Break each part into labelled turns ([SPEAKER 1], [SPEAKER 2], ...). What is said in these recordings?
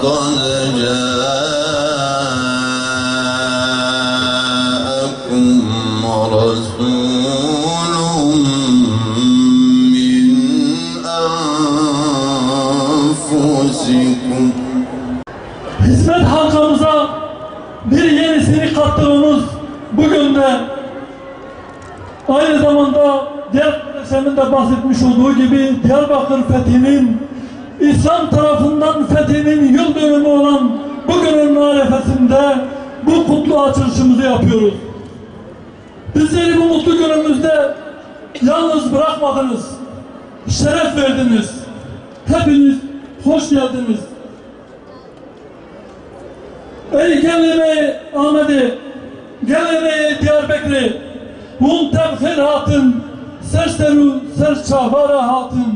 [SPEAKER 1] لقد جاءكم رسول من أنفسكم.
[SPEAKER 2] Hizmet halkamıza bir yenisini kattığımız bugün de aynı zamanda diğer kardeşlerimin de bahsetmiş olduğu gibi Diyarbakır fethinin, İslam tarafından fethinin yıl dönümü olan bugünün arefesinde bu kutlu açılışımızı yapıyoruz. Bizleri bu mutlu günümüzde yalnız bırakmadınız, şeref verdiniz. Hepiniz hoş geldiniz. Ey gelime Ahmet'i, gelime Diyarbakır'ı, hum temhir hatın, serseru serçahvara hatın.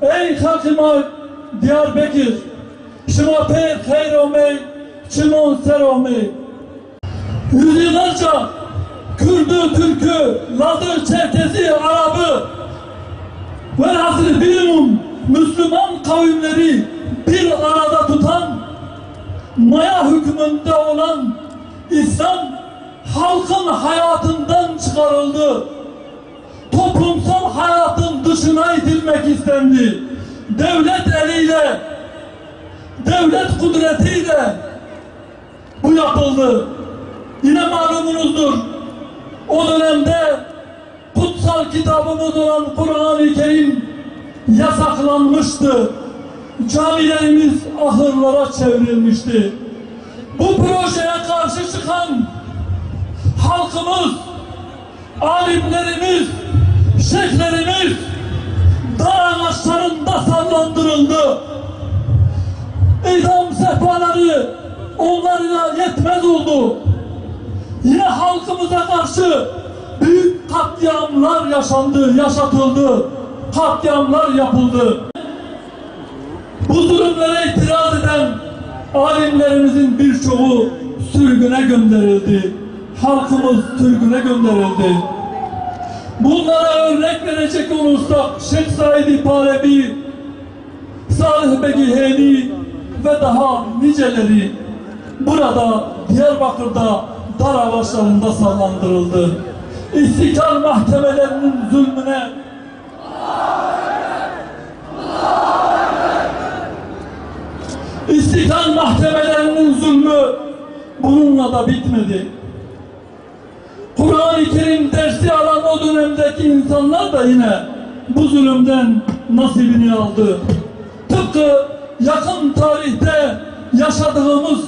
[SPEAKER 2] Ey halkıma Diyarbakır, şıma peyr hayr olmay, çimon ser olmay. Yüzyıllarca Kürdü, Türk'ü, Lazı, Çerkezi, Arabı velhasıl bilimum Müslüman kavimleri bir arada tutan, maya hükmünde olan İslam halkın hayatından çıkarıldı. Toplumsal hayatın dışına itilmek istendi. Devlet eliyle, devlet kudretiyle bu yapıldı. Yine malumunuzdur, o dönemde kutsal kitabımız olan Kur'an-ı Kerim yasaklanmıştı. Camilerimiz ahırlara çevrilmişti. Bu projeye karşı çıkan halkımız, alimlerimiz, şeyhlerimiz dar ağaçlarında sallandırıldı. İdam sehpaları onlarla yetmez oldu. Yine halkımıza karşı büyük katliamlar yaşatıldı. Katliamlar yapıldı. Bu zulümlere itiraz eden alimlerimizin birçoğu sürgüne gönderildi. Halkımız sürgüne gönderildi. Bunlara örnek verecek olursak Şeyh Said Parebi, Salih Begiheni ve daha niceleri burada Diyarbakır'da dar ağaçlarında sallandırıldı. İstiklal mahkemelerinin zulmüne İstiklal mahkemelerinin zulmü bununla da bitmedi. Kur'an-ı Kerim dersi alan o dönemdeki insanlar da yine bu zulümden nasibini aldı. Tıpkı yakın tarihte yaşadığımız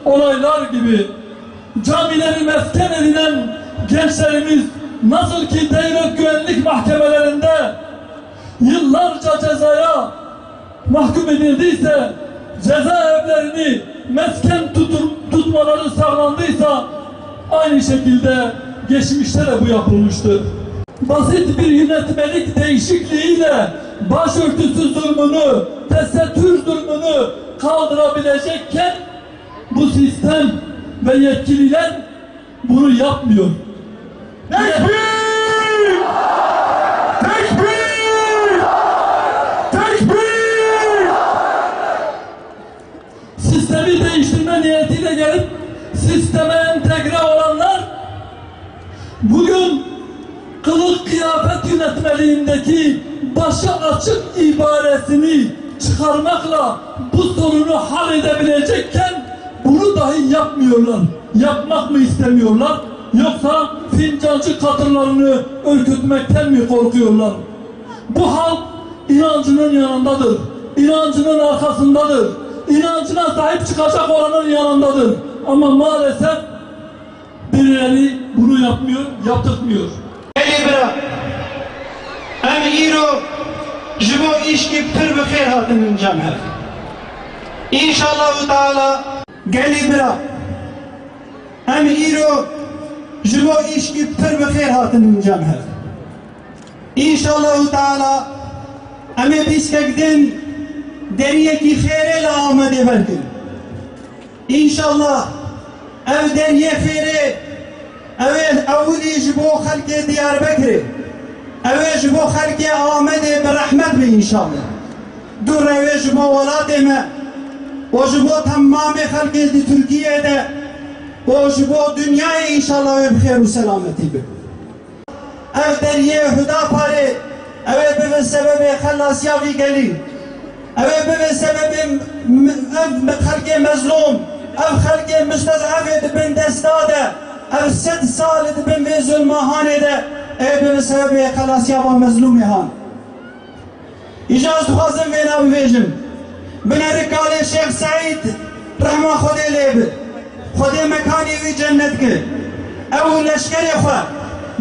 [SPEAKER 2] olaylar gibi camileri mesken edilen gençlerimiz nasıl ki devlet güvenlik mahkemelerinde yıllarca cezaya mahkum edildiyse, cezaevlerini mesken tutmaları sağlandıysa aynı şekilde geçmişte de bu yapılmıştır. Basit bir yönetmelik değişikliğiyle başörtüsü zulmünü, tesettür zulmünü kaldırabilecekken bu sistem ve yetkililer bunu yapmıyor. Tekbir! Tekbir! Tekbir! Sistemi değiştirme niyetiyle gelip sisteme entegre olanlar bugün kılık kıyafet yönetmeliğindeki başı açık ibaresini çıkarmakla bu sorunu halledebilecekken bunu dahi yapmıyorlar. Yapmak mı istemiyorlar? Yoksa fincancı katırlarını ürkütmekten mi korkuyorlar? Bu halk inancının yanındadır. İnancının arkasındadır. İnancına sahip çıkacak olanın yanındadır. Ama maalesef birileri bunu yapmıyor, yaptırmıyor.
[SPEAKER 3] Elibra, em iro jibo işki pir bi khair hatin cemher. İnşallah Teala gelibra, em iro jibo işki pir bi khair hatin cemher. İnşallah Teala eme biskekdin deriye ki khaire la amade verkin. İnşallah ev deriye khaire evet evli jibo halke Diyarbakır evet jibo halke Ahmet bir rahmet be inşallah dur evet jibo velatime O ji bo tamamê xelkê di Türkiye'de o ji bo dünyayê inşallah ve bixêr û selametî be. Ev deriyê Hudaparê ev ê bibe sebebê xelasiya vî gelî. Ev ê bibe sebebê ev xelkê mezlûm, ev xelkê müstezhefê dibin desta de, ev 100 salê dibin vê zulmahanê de ê bibe sebebê xelasiya van mezlûmê han. İca ez dixwazim vê navbêjim. Binerê kalê Şeyx Saîd rehma Xwedê lê bi. Xwedê mekanê wî cennet kir. Ew leşkerê xwe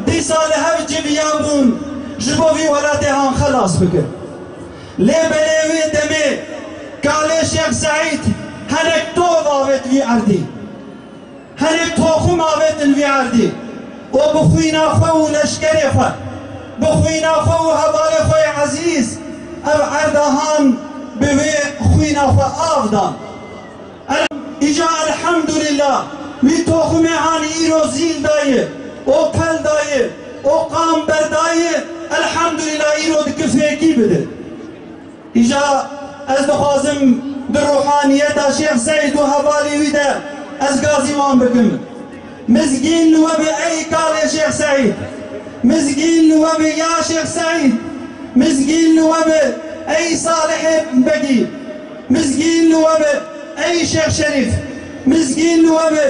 [SPEAKER 3] dîsa li hev civiya bûn ji bo vî welatê han xelas bikir. Lê belê wê demê kalê Şeyx Saîd hinek tov avêt vî erdî. Hinek toxum avêtin vî erdî. O bi xwîna xwe û leşkerê xwe, bi xwîna xwe û hevalê xwe ezîz ev erdahan bi wê xwîna xwe av dan. İca elhamdülillah wî toxumê han îro zîl dayê, o pel dayê, o qamber dayê elhamdülillah îro dikir fêkî bide. İca ez dixwazim di ruhaniyeta Şeyx Saîd û hevalê wî de ez gazî wan bikim. Mizgîn li we bi ey kalê Şeyx Saîd, mizgîn li we bi ya Şeyx Saîd, mizgîn li we bi ey Salihê Begî, mizgîn li we bi ey Şeyx Şerîf, mizgîn li we bi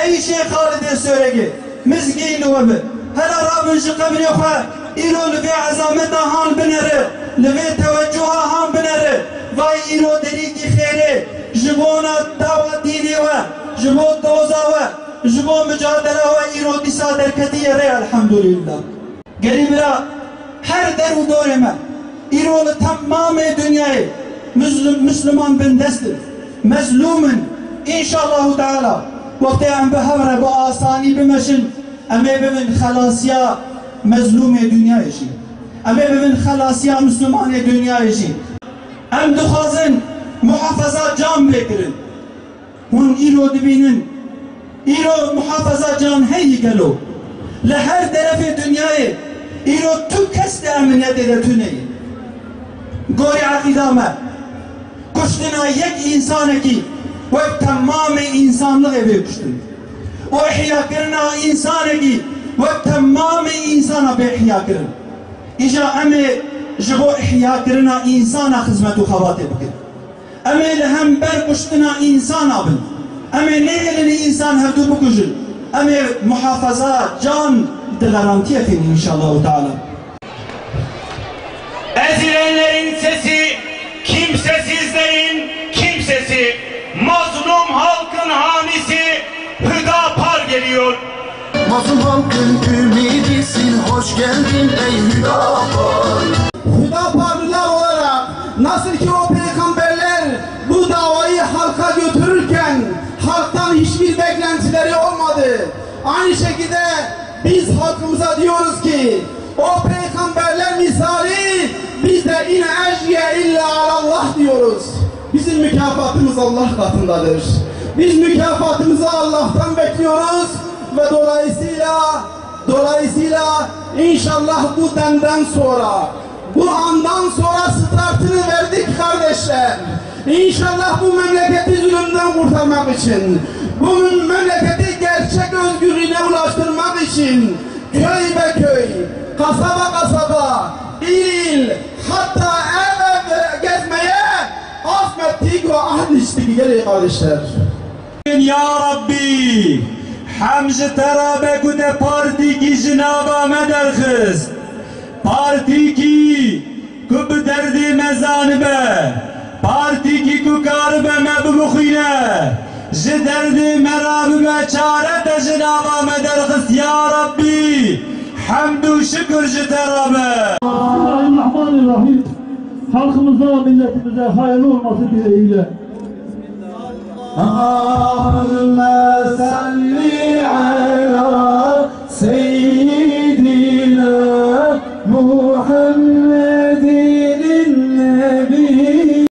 [SPEAKER 3] ey Şeyx Halidê Söregî, mizgîn li we bi hela rabin ji qebrê xwe îro li vê ezameta han binere, li vê teweccûha han binere. Vay îro derîkî xêrê ji bona dawa dînê we, ji bo doza we, ji bo mücadele we îro dîsa derketiye rê elhamdülillah. Gerî bira her der û dorê me îro li temamê dünyayê Müslüman bin destir. Mezlûmin inşallahu teala wektê em bi hev re bi asanî bimeşin em ê bibin xelasiya mezlûmê dünyayê jî. Em ê bibin xelasiya Müslümanê dünyayê jî. Em dixwazin muhafaza can bêkirin. Hûn îro dibînin îro muhafaza can heyî gelo. Li her derefê dünyayê îro tu kes de emniyetê de tuneyî. Gorî aqîda me kuştina yek însanekî wek temamê însanlığê vê kuştin. O ihyakirina însanekî wek temamê însana bê ihyakirin. İca em ê ji bo ihyakirina însana xizmet û xebatê bikin. Em ê li hem ber kuştina însana bin. Em ê nêhêlin însan hevdû bikujin. Em ê muhafaza can di garantiye xînin inşallahu teala.
[SPEAKER 2] Ezilenlerin sesi, kimsesizlerin kimsesi, mazlum halkın hamisi Hüdapar geliyor.
[SPEAKER 1] Mazlum halkın ümidisin, hoş geldin ey Hüdapar.
[SPEAKER 4] Hüdaparlılar olarak nasıl ki o peygamberler bu davayı halka götürürken halktan hiçbir beklentileri olmadı. Aynı şekilde biz halkımıza diyoruz ki o peygamberler misali biz de yine ecye illa alallah diyoruz. Bizim mükafatımız Allah katındadır. Biz mükafatımızı Allah'tan bekliyoruz ve dolayısıyla inşallah bu demden sonra, bu andan sonra startını verdik kardeşler. İnşallah bu memleketi zulümden kurtarmak için, bu memleketi gerçek özgürlüğüne ulaştırmak için köy be köy, kasaba kasaba, il, hatta ev gezmeye azmettik ve ahd gelin kardeşler.
[SPEAKER 3] Ya Rabbi Hamz terabe kude parti ki jinaba mederxiz parti ki kub derdi mezan be parti ki ku kar be mebbukhine ji derdi merab be çare de jinaba mederxiz Ya Rabbi hamd şükür ji terabe.
[SPEAKER 5] Bismillahirrahmanirrahim. Halkımıza, milletimize hayırlı olması dileğiyle.